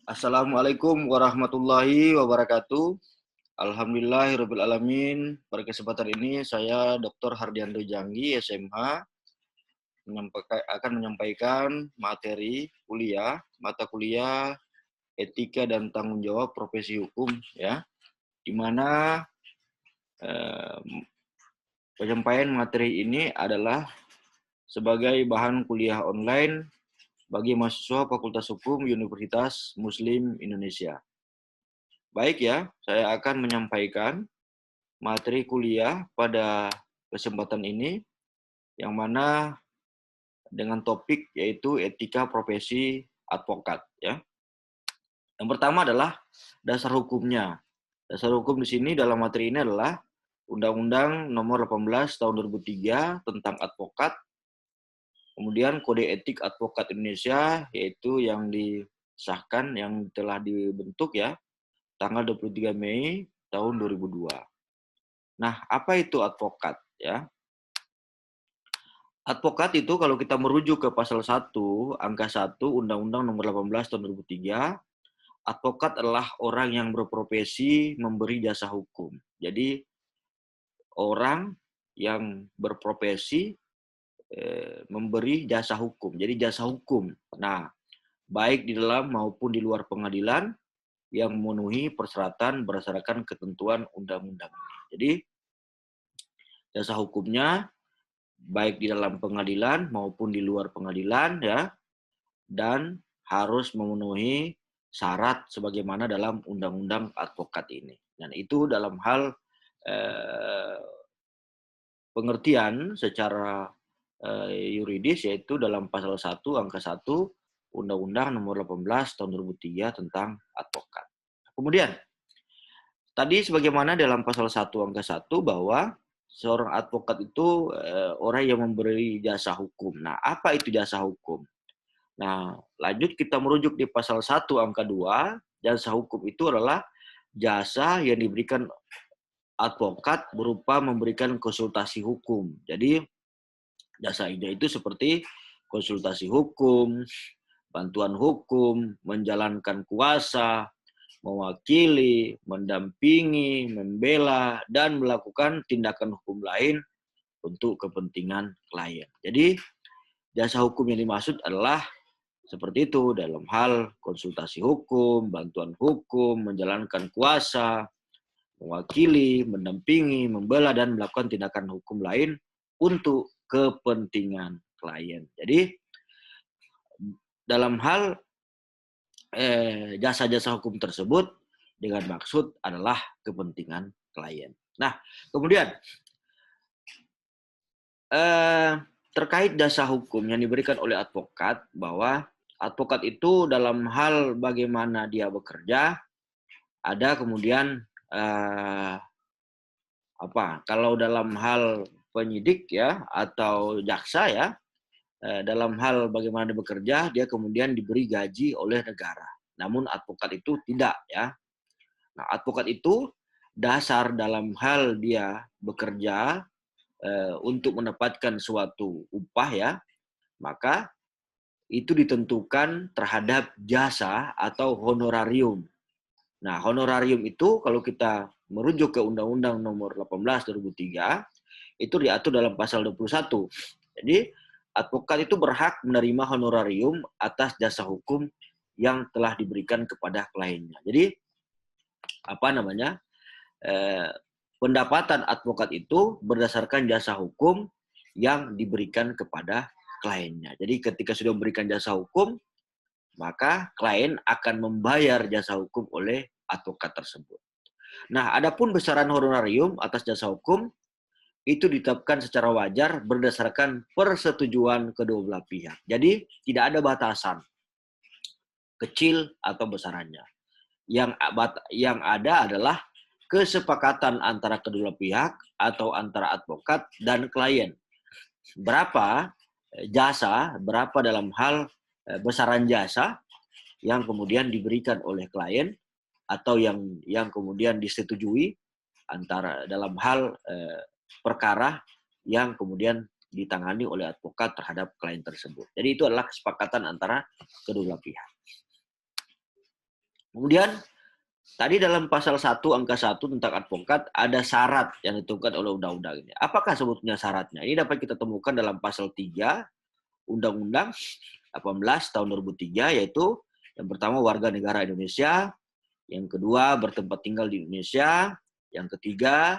Assalamualaikum warahmatullahi wabarakatuh. Alhamdulillahirabbil alamin. Pada kesempatan ini saya Dr. Hardianto Janggi, SMH, akan menyampaikan materi kuliah, mata kuliah Etika dan Tanggung Jawab Profesi Hukum, ya, di mana penyampaian materi ini adalah sebagai bahan kuliah online bagi mahasiswa Fakultas Hukum Universitas Muslim Indonesia. Baik ya, saya akan menyampaikan materi kuliah pada kesempatan ini yang mana dengan topik yaitu etika profesi advokat, ya. Yang pertama adalah dasar hukumnya. Dasar hukum di sini dalam materi ini adalah Undang-Undang Nomor 18 Tahun 2003 tentang advokat. Kemudian Kode Etik Advokat Indonesia yaitu yang disahkan, yang telah dibentuk ya, tanggal 23 Mei tahun 2002. Nah, apa itu advokat ya? Advokat itu kalau kita merujuk ke pasal 1, angka 1 Undang-Undang Nomor 18 Tahun 2003, advokat adalah orang yang berprofesi memberi jasa hukum. Jadi orang yang berprofesi memberi jasa hukum. Jadi jasa hukum. Nah, baik di dalam maupun di luar pengadilan yang memenuhi persyaratan berdasarkan ketentuan undang-undang. Jadi jasa hukumnya baik di dalam pengadilan maupun di luar pengadilan ya, dan harus memenuhi syarat sebagaimana dalam undang-undang advokat ini. Dan itu dalam hal pengertian secara yuridis yaitu dalam pasal 1 angka 1 Undang-Undang Nomor 18 Tahun 2003 tentang advokat. Kemudian tadi sebagaimana dalam pasal 1 angka 1 bahwa seorang advokat itu orang yang memberi jasa hukum. Nah, apa itu jasa hukum? Nah, lanjut kita merujuk di pasal 1 angka 2, jasa hukum itu adalah jasa yang diberikan advokat berupa memberikan konsultasi hukum. Jadi, jasa ini itu seperti konsultasi hukum, bantuan hukum, menjalankan kuasa, mewakili, mendampingi, membela, dan melakukan tindakan hukum lain untuk kepentingan klien. Jadi, jasa hukum yang dimaksud adalah seperti itu dalam hal konsultasi hukum, bantuan hukum, menjalankan kuasa, mewakili, mendampingi, membela, dan melakukan tindakan hukum lain untuk kepentingan klien. Jadi dalam hal jasa-jasa hukum tersebut dengan maksud adalah kepentingan klien. Nah, kemudian terkait jasa hukum yang diberikan oleh advokat, bahwa advokat itu dalam hal bagaimana dia bekerja, ada kemudian kalau dalam hal penyidik ya atau jaksa ya, dalam hal bagaimana dia bekerja, dia kemudian diberi gaji oleh negara. Namun advokat itu tidak ya. Nah, advokat itu dasar dalam hal dia bekerja untuk mendapatkan suatu upah ya, maka itu ditentukan terhadap jasa atau honorarium. Nah, honorarium itu kalau kita merujuk ke Undang-Undang Nomor 18 2003, itu diatur dalam pasal 21. Jadi, advokat itu berhak menerima honorarium atas jasa hukum yang telah diberikan kepada kliennya. Jadi, pendapatan advokat itu berdasarkan jasa hukum yang diberikan kepada kliennya. Jadi ketika sudah memberikan jasa hukum, maka klien akan membayar jasa hukum oleh advokat tersebut. Nah, adapun besaran honorarium atas jasa hukum itu ditetapkan secara wajar berdasarkan persetujuan kedua belah pihak. Jadi tidak ada batasan kecil atau besarannya. Yang ada adalah kesepakatan antara kedua pihak atau antara advokat dan klien. Berapa berapa dalam hal besaran jasa yang kemudian diberikan oleh klien atau yang kemudian disetujui antara dalam hal perkara yang kemudian ditangani oleh advokat terhadap klien tersebut. Jadi itu adalah kesepakatan antara kedua pihak. Kemudian tadi dalam pasal 1 angka 1 tentang advokat ada syarat yang ditentukan oleh undang-undang ini. Apakah sebetulnya syaratnya? Ini dapat kita temukan dalam pasal 3 Undang-Undang 18 tahun 2003, yaitu yang pertama warga negara Indonesia, yang kedua bertempat tinggal di Indonesia, yang ketiga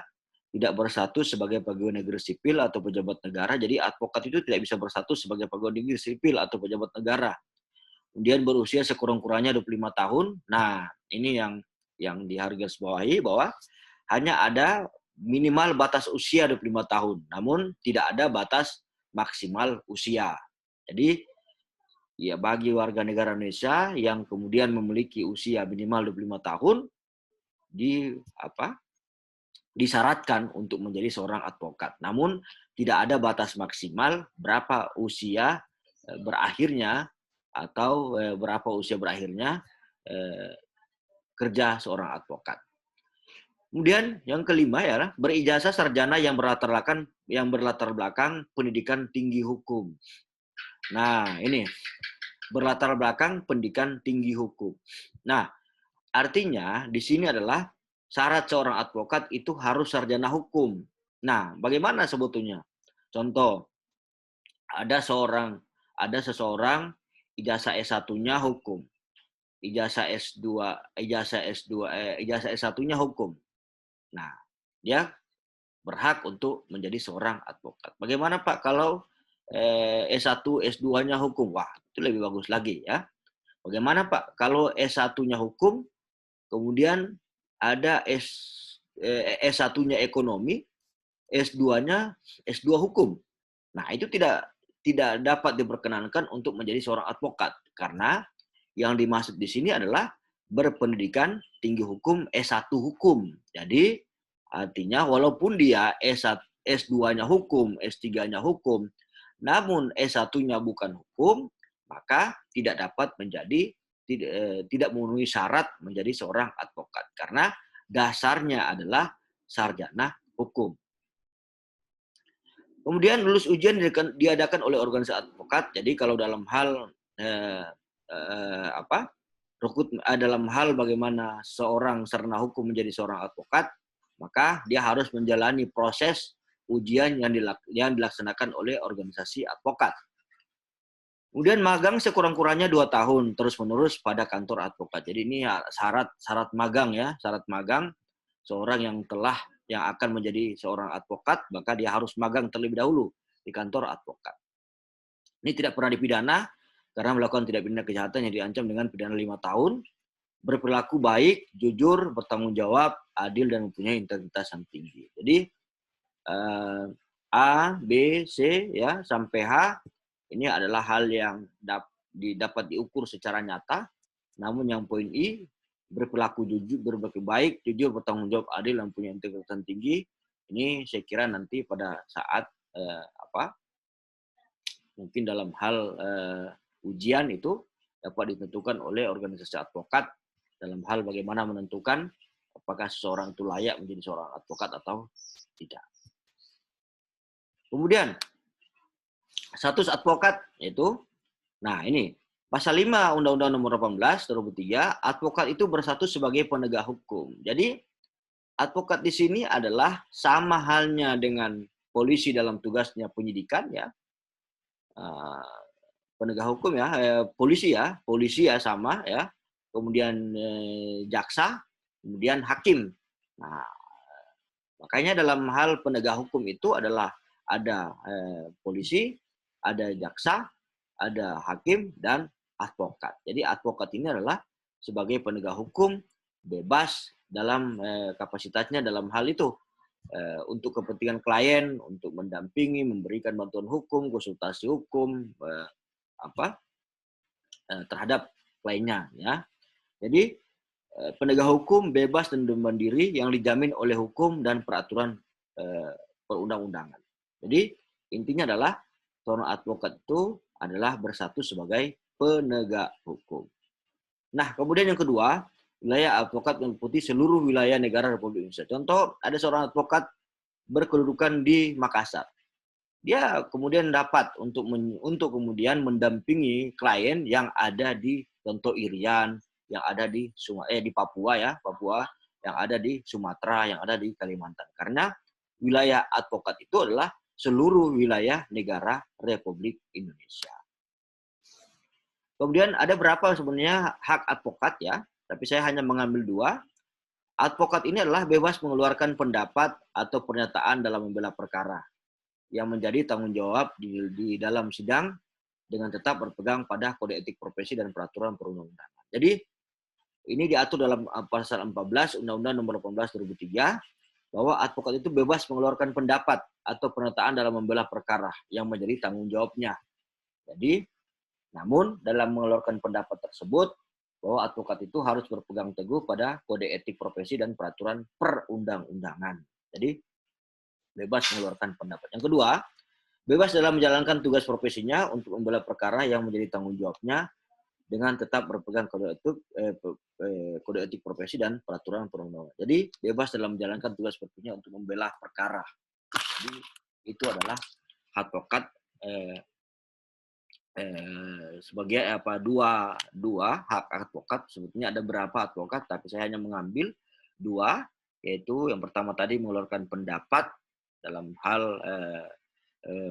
tidak berstatus sebagai pegawai negeri sipil atau pejabat negara. Jadi advokat itu tidak bisa berstatus sebagai pegawai negeri sipil atau pejabat negara. Kemudian berusia sekurang-kurangnya 25 tahun. Nah, ini yang digarisbawahi bahwa hanya ada minimal batas usia 25 tahun, namun tidak ada batas maksimal usia. Jadi, ya bagi warga negara Indonesia yang kemudian memiliki usia minimal 25 tahun disyaratkan untuk menjadi seorang advokat. Namun tidak ada batas maksimal berapa usia berakhirnya atau berapa usia berakhirnya kerja seorang advokat. Kemudian yang kelima ya, berijazah sarjana yang berlatar belakang pendidikan tinggi hukum. Nah, ini berlatar belakang pendidikan tinggi hukum. Nah, artinya di sini adalah syarat seorang advokat itu harus sarjana hukum. Nah, bagaimana sebetulnya? Contoh, ada seseorang ijazah S1-nya hukum, ijazah S1-nya hukum. Nah, dia berhak untuk menjadi seorang advokat. Bagaimana Pak kalau S1, S2-nya hukum? Wah, itu lebih bagus lagi ya. Bagaimana Pak kalau S1-nya hukum, kemudian ada S1-nya ekonomi, S2-nya S2 hukum. Nah, itu tidak dapat diperkenankan untuk menjadi seorang advokat karena yang dimaksud di sini adalah berpendidikan tinggi hukum S1 hukum. Jadi artinya walaupun dia S2-nya hukum, S3-nya hukum, namun S1-nya bukan hukum, maka tidak dapat menjadi tidak memenuhi syarat menjadi seorang advokat karena dasarnya adalah sarjana hukum. Kemudian lulus ujian diadakan oleh organisasi advokat. Jadi kalau dalam hal dalam hal bagaimana seorang sarjana hukum menjadi seorang advokat, maka dia harus menjalani proses ujian yang dilaksanakan oleh organisasi advokat. Kemudian magang sekurang-kurangnya 2 tahun terus-menerus pada kantor advokat. Jadi ini syarat magang ya, syarat magang seorang yang akan menjadi seorang advokat, maka dia harus magang terlebih dahulu di kantor advokat. Ini tidak pernah dipidana karena melakukan tindak pidana kejahatan yang diancam dengan pidana 5 tahun, berperilaku baik, jujur, bertanggung jawab, adil dan mempunyai integritas yang tinggi. Jadi A, B, C ya sampai H ini adalah hal yang dapat diukur secara nyata. Namun yang poin I, berperilaku jujur, berperilaku baik, jujur, bertanggung jawab, adil, dan punya integritas tinggi. Ini saya kira nanti pada saat mungkin dalam hal ujian itu dapat ditentukan oleh organisasi advokat dalam hal bagaimana menentukan apakah seseorang itu layak menjadi seorang advokat atau tidak. Kemudian status advokat itu, nah ini pasal 5 Undang-Undang Nomor 18 2003, advokat itu berstatus sebagai penegak hukum. Jadi advokat di sini adalah sama halnya dengan polisi dalam tugasnya penyidikan ya, penegak hukum ya, polisi ya sama ya, kemudian jaksa, kemudian hakim. Nah, makanya dalam hal penegak hukum itu adalah ada polisi, ada jaksa, ada hakim, dan advokat. Jadi advokat ini adalah sebagai penegak hukum bebas dalam kapasitasnya dalam hal itu. Untuk kepentingan klien, untuk mendampingi, memberikan bantuan hukum, konsultasi hukum, terhadap kliennya. Ya. Jadi penegak hukum bebas dan mandiri yang dijamin oleh hukum dan peraturan perundang-undangan. Jadi intinya adalah seorang advokat itu adalah berstatus sebagai penegak hukum. Nah, kemudian yang kedua, wilayah advokat meliputi seluruh wilayah negara Republik Indonesia. Contoh, ada seorang advokat berkedudukan di Makassar. Dia kemudian dapat untuk kemudian mendampingi klien yang ada di contoh Irian, yang ada di di Papua ya, Papua, yang ada di Sumatera, yang ada di Kalimantan. Karena wilayah advokat itu adalah seluruh wilayah negara Republik Indonesia. Kemudian ada berapa sebenarnya hak advokat ya, tapi saya hanya mengambil 2. Advokat ini adalah bebas mengeluarkan pendapat atau pernyataan dalam membela perkara yang menjadi tanggung jawab di dalam sidang dengan tetap berpegang pada kode etik profesi dan peraturan perundang-undangan. Jadi ini diatur dalam pasal 14 Undang-Undang Nomor 18 2003 bahwa advokat itu bebas mengeluarkan pendapat atau pernyataan dalam membela perkara yang menjadi tanggung jawabnya. Jadi, namun dalam mengeluarkan pendapat tersebut bahwa advokat itu harus berpegang teguh pada kode etik profesi dan peraturan perundang-undangan. Jadi, bebas mengeluarkan pendapat. Yang kedua, bebas dalam menjalankan tugas profesinya untuk membela perkara yang menjadi tanggung jawabnya dengan tetap berpegang kode etik profesi dan peraturan perundang-undangan. Jadi, bebas dalam menjalankan tugas profesinya untuk membela perkara. Jadi, itu adalah advokat sebagai dua hak advokat. Sebetulnya ada berapa advokat, tapi saya hanya mengambil 2, yaitu yang pertama tadi mengeluarkan pendapat dalam hal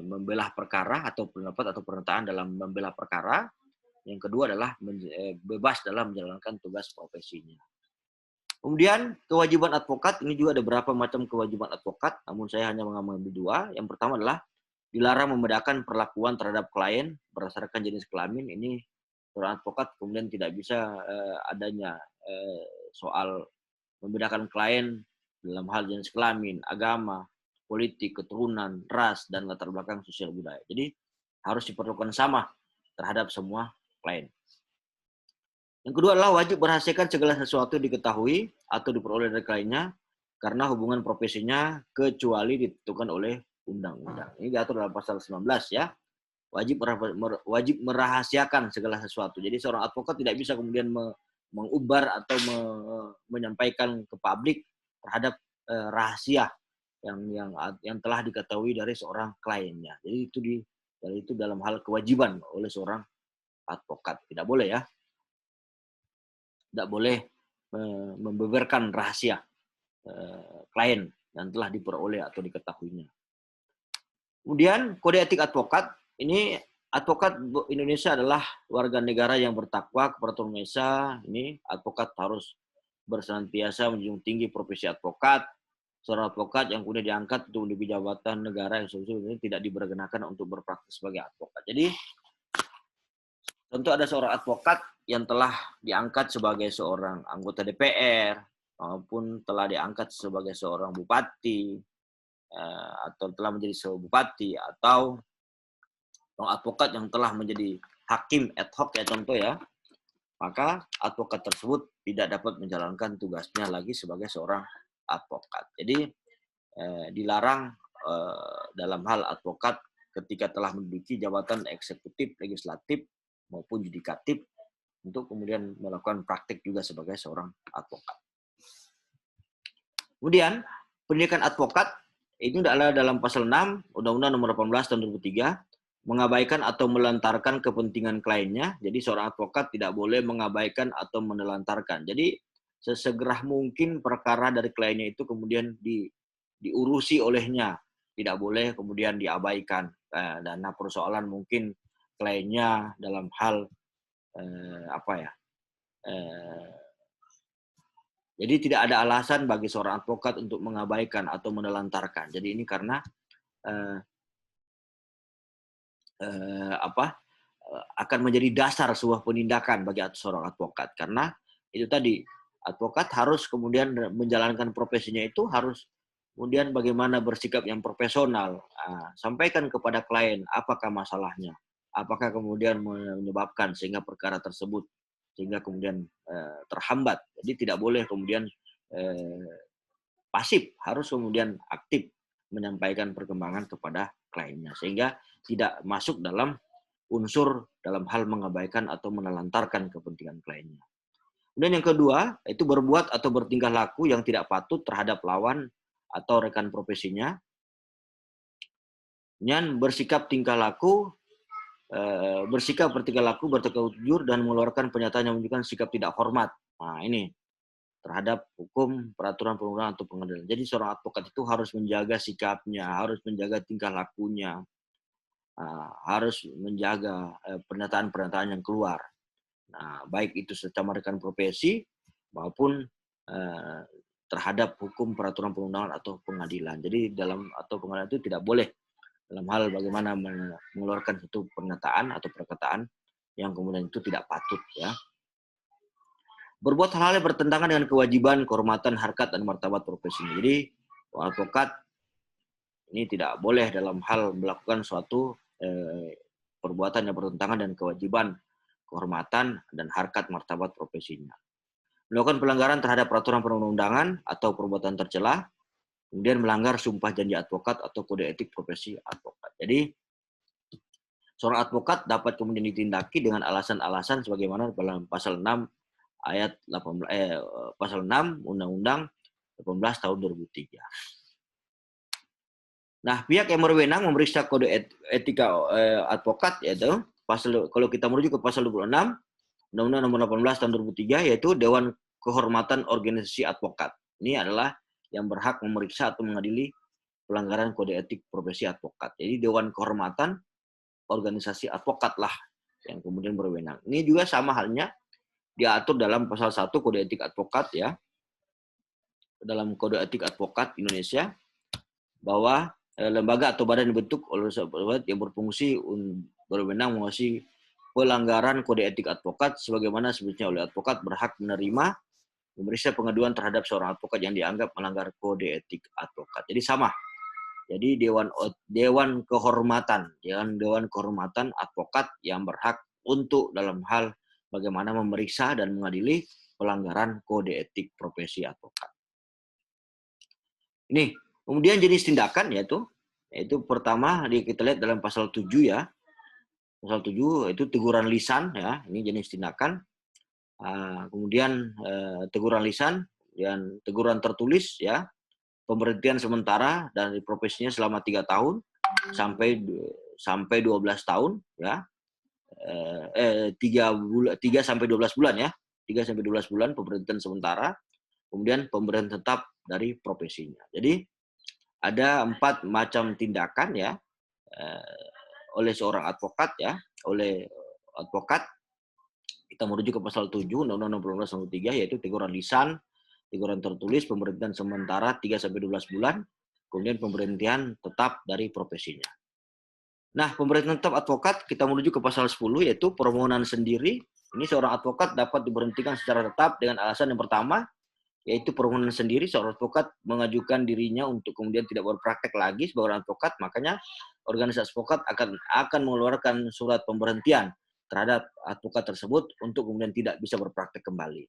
membela perkara atau pendapat atau pernyataan dalam membela perkara. Yang kedua adalah bebas dalam menjalankan tugas profesinya. Kemudian kewajiban advokat, ini juga ada berapa macam kewajiban advokat, namun saya hanya mengambil 2. Yang pertama adalah dilarang membedakan perlakuan terhadap klien berdasarkan jenis kelamin. Ini seorang advokat kemudian tidak bisa adanya soal membedakan klien dalam hal jenis kelamin, agama, politik, keturunan, ras, dan latar belakang sosial budaya. Jadi harus diperlakukan sama terhadap semua klien. Yang kedua adalah wajib merahasiakan segala sesuatu yang diketahui atau diperoleh dari kliennya karena hubungan profesinya kecuali ditentukan oleh undang-undang. Ini diatur dalam pasal 19 ya. Wajib merahasiakan segala sesuatu. Jadi seorang advokat tidak bisa kemudian mengubar atau menyampaikan ke publik terhadap rahasia yang telah diketahui dari seorang kliennya. Jadi itu dalam hal kewajiban oleh seorang advokat. Tidak boleh ya. Tidak boleh membeberkan rahasia klien yang telah diperoleh atau diketahuinya. Kemudian kode etik advokat, ini advokat Indonesia adalah warga negara yang bertakwa kepada Tuhan Maha Esa. Ini advokat harus bersenantiasa menjunjung tinggi profesi advokat. Seorang advokat yang kemudian diangkat untuk menduduki jabatan negara yang sebenarnya tidak diperkenakan untuk berpraktik sebagai advokat. Jadi tentu ada seorang advokat yang telah diangkat sebagai seorang anggota DPR maupun telah diangkat sebagai seorang bupati atau telah menjadi seorang bupati atau seorang advokat yang telah menjadi hakim ad hoc ya contoh ya, maka advokat tersebut tidak dapat menjalankan tugasnya lagi sebagai seorang advokat. Jadi dilarang dalam hal advokat ketika telah menduduki jabatan eksekutif, legislatif maupun yudikatif untuk kemudian melakukan praktik juga sebagai seorang advokat. Kemudian pendidikan advokat itu adalah dalam pasal 6 Undang-Undang Nomor 18 Tahun 2003 mengabaikan atau melantarkan kepentingan kliennya. Jadi seorang advokat tidak boleh mengabaikan atau menelantarkan. Jadi sesegera mungkin perkara dari kliennya itu kemudian diurusi olehnya, tidak boleh kemudian diabaikan. Dan persoalan mungkin kliennya dalam hal jadi tidak ada alasan bagi seorang advokat untuk mengabaikan atau menelantarkan. Jadi ini karena akan menjadi dasar sebuah penindakan bagi seorang advokat. Karena itu tadi, advokat harus kemudian menjalankan profesinya itu harus kemudian bagaimana bersikap yang profesional. Sampaikan kepada klien apakah masalahnya, apakah kemudian menyebabkan sehingga perkara tersebut sehingga kemudian terhambat. Jadi tidak boleh kemudian pasif, harus kemudian aktif menyampaikan perkembangan kepada kliennya sehingga tidak masuk dalam unsur dalam hal mengabaikan atau menelantarkan kepentingan kliennya. Kemudian yang kedua, itu berbuat atau bertingkah laku yang tidak patut terhadap lawan atau rekan profesinya. Dan bersikap tingkah laku bersikap bertingkah laku, bertekad jujur, dan mengeluarkan pernyataan yang menunjukkan sikap tidak hormat. Nah, ini terhadap hukum, peraturan perundang-undangan atau pengadilan. Jadi seorang advokat itu harus menjaga sikapnya, harus menjaga tingkah lakunya, harus menjaga pernyataan-pernyataan yang keluar. Nah, baik itu secara rekan profesi maupun terhadap hukum, peraturan perundangan atau pengadilan. Jadi dalam atau pengadilan itu tidak boleh dalam hal bagaimana mengeluarkan satu pernyataan atau perkataan yang kemudian itu tidak patut, ya. Berbuat hal-hal yang bertentangan dengan kewajiban, kehormatan, harkat, dan martabat profesinya. Jadi advokat ini tidak boleh dalam hal melakukan suatu perbuatan yang bertentangan dengan kewajiban, kehormatan, dan harkat martabat profesinya. Melakukan pelanggaran terhadap peraturan perundang-undangan atau perbuatan tercela, kemudian melanggar sumpah janji advokat atau kode etik profesi advokat. Jadi seorang advokat dapat kemudian ditindaki dengan alasan-alasan sebagaimana dalam pasal 6 ayat 18 pasal 6 Undang-Undang 18 tahun 2003. Nah, pihak yang berwenang memeriksa kode etika advokat, yaitu pasal, kalau kita merujuk ke pasal 26 Undang-Undang nomor 18 tahun 2003, yaitu Dewan Kehormatan Organisasi Advokat. Ini adalah yang berhak memeriksa atau mengadili pelanggaran kode etik profesi advokat. Jadi Dewan Kehormatan Organisasi Advokat lah yang kemudian berwenang. Ini juga sama halnya diatur dalam pasal 1 kode etik advokat, ya. Dalam kode etik advokat Indonesia, bahwa lembaga atau badan dibentuk oleh yang berfungsi berwenang mengawasi pelanggaran kode etik advokat sebagaimana sebutnya oleh advokat berhak menerima memeriksa pengaduan terhadap seorang advokat yang dianggap melanggar kode etik advokat. Jadi sama. Jadi Dewan Kehormatan Advokat yang berhak untuk dalam hal bagaimana memeriksa dan mengadili pelanggaran kode etik profesi advokat. Ini kemudian jenis tindakan yaitu pertama kita lihat dalam pasal 7, ya. Pasal 7 itu teguran lisan, ya. Ini jenis tindakan. Kemudian teguran lisan dan teguran tertulis, ya. Pemberhentian sementara dari profesinya selama 3 tahun sampai 12 tahun, ya. 3 sampai 12 bulan, ya. 3 sampai 12 bulan pemberhentian sementara, kemudian pemberhentian tetap dari profesinya. Jadi ada 4 macam tindakan, ya, oleh seorang advokat, ya, oleh advokat. Kita merujuk ke pasal 7 Undang-Undang 18 tahun 2003, yaitu teguran lisan, teguran tertulis, pemberhentian sementara 3 sampai 12 bulan, kemudian pemberhentian tetap dari profesinya. Nah, pemberhentian tetap advokat kita merujuk ke pasal 10, yaitu permohonan sendiri. Ini seorang advokat dapat diberhentikan secara tetap dengan alasan yang pertama, yaitu permohonan sendiri. Seorang advokat mengajukan dirinya untuk kemudian tidak berpraktek lagi sebagai advokat, makanya organisasi advokat akan mengeluarkan surat pemberhentian terhadap advokat tersebut untuk kemudian tidak bisa berpraktek kembali.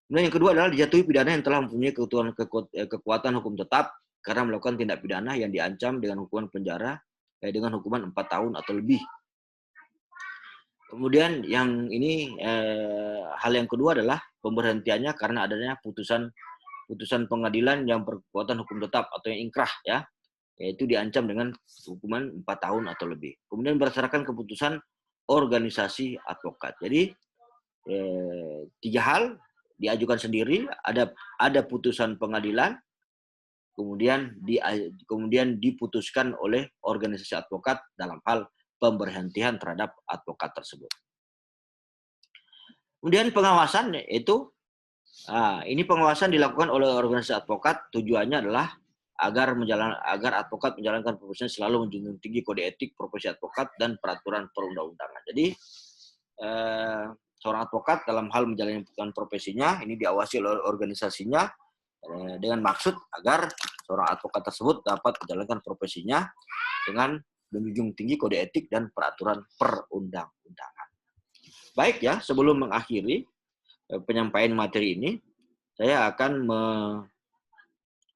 Kemudian yang kedua adalah dijatuhi pidana yang telah mempunyai kekuatan hukum tetap karena melakukan tindak pidana yang diancam dengan hukuman penjara dengan hukuman 4 tahun atau lebih. Kemudian yang ini hal yang kedua adalah pemberhentiannya karena adanya putusan pengadilan yang berkekuatan hukum tetap atau yang ingkrah, ya, yaitu diancam dengan hukuman 4 tahun atau lebih. Kemudian berdasarkan keputusan organisasi advokat. Jadi 3 hal diajukan sendiri, ada putusan pengadilan, kemudian diputuskan oleh organisasi advokat dalam hal pemberhentian terhadap advokat tersebut. Kemudian pengawasan itu, ini pengawasan dilakukan oleh organisasi advokat, tujuannya adalah agar advokat menjalankan profesinya selalu menjunjung tinggi kode etik profesi advokat dan peraturan perundang-undangan. Jadi seorang advokat dalam hal menjalankan profesinya ini diawasi oleh organisasinya dengan maksud agar seorang advokat tersebut dapat menjalankan profesinya dengan menjunjung tinggi kode etik dan peraturan perundang-undangan. Baik, ya, sebelum mengakhiri penyampaian materi ini, saya akan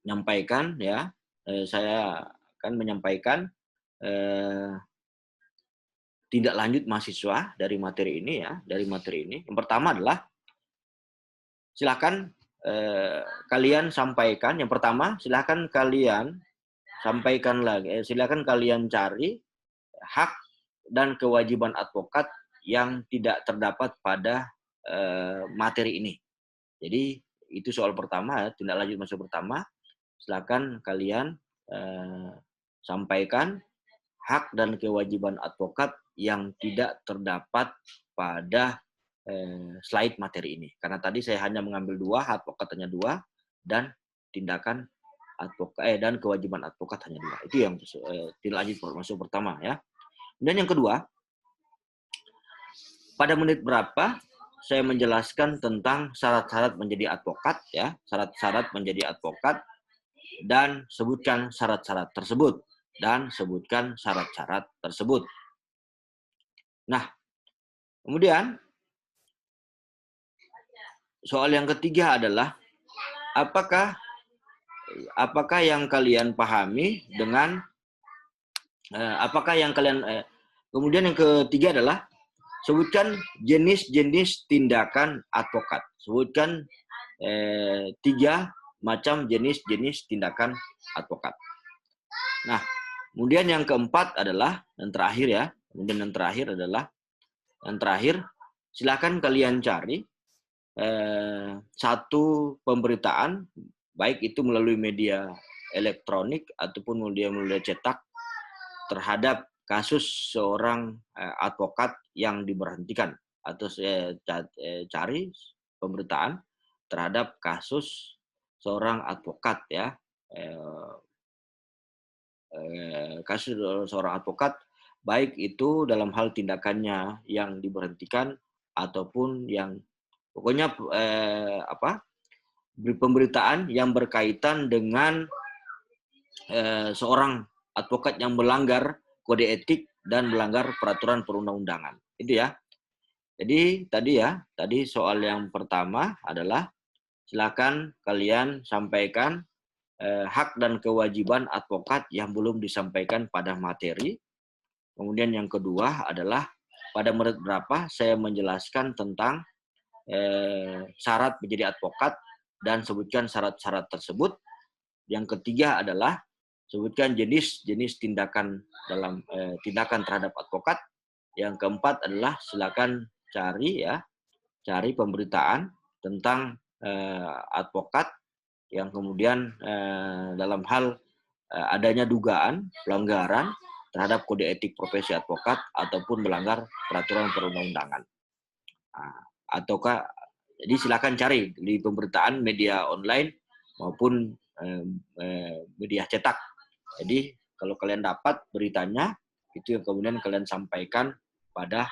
menyampaikan tindak lanjut mahasiswa dari materi ini, ya, Yang pertama adalah silakan kalian sampaikan. Yang pertama, silakan kalian sampaikan lagi, silakan kalian cari hak dan kewajiban advokat yang tidak terdapat pada materi ini. Jadi itu soal pertama, tindak lanjut masuk pertama. Silakan kalian sampaikan hak dan kewajiban advokat yang tidak terdapat pada slide materi ini. Karena tadi saya hanya mengambil 2, advokat hanya 2, dan tindakan advokat dan kewajiban advokat hanya 2. Itu yang tindak lanjut masuk pertama ya. Dan yang kedua, pada menit berapa saya menjelaskan tentang syarat-syarat menjadi advokat ya, syarat-syarat menjadi advokat, dan sebutkan syarat-syarat tersebut Nah, kemudian soal yang ketiga adalah apakah yang kalian pahami dengan kemudian yang ketiga adalah sebutkan jenis-jenis tindakan advokat. Sebutkan 3 macam jenis-jenis tindakan advokat. Nah, kemudian yang keempat adalah yang terakhir silakan kalian cari satu pemberitaan, baik itu melalui media elektronik ataupun media cetak, terhadap kasus seorang advokat yang diberhentikan, atau cari pemberitaan terhadap kasus seorang advokat ya, kasus seorang advokat, baik itu dalam hal tindakannya yang diberhentikan ataupun yang pokoknya pemberitaan yang berkaitan dengan seorang advokat yang melanggar kode etik dan melanggar peraturan perundang-undangan. Itu ya. Jadi tadi soal yang pertama adalah silakan kalian sampaikan hak dan kewajiban advokat yang belum disampaikan pada materi. Kemudian yang kedua adalah pada menit berapa saya menjelaskan tentang syarat menjadi advokat dan sebutkan syarat-syarat tersebut. Yang ketiga adalah sebutkan jenis-jenis tindakan dalam tindakan terhadap advokat. Yang keempat adalah silakan cari pemberitaan tentang advokat yang kemudian dalam hal adanya dugaan pelanggaran terhadap kode etik profesi advokat ataupun melanggar peraturan perundang-undangan. Jadi silakan cari di pemberitaan media online maupun media cetak. Jadi kalau kalian dapat beritanya, itu yang kemudian kalian sampaikan pada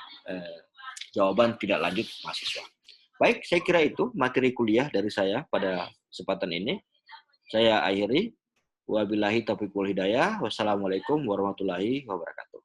jawaban tidak lanjut mahasiswa. Baik, saya kira itu materi kuliah dari saya pada kesempatan ini. Saya akhiri. Wabillahi taufiq wal hidayah. Wassalamualaikum warahmatullahi wabarakatuh.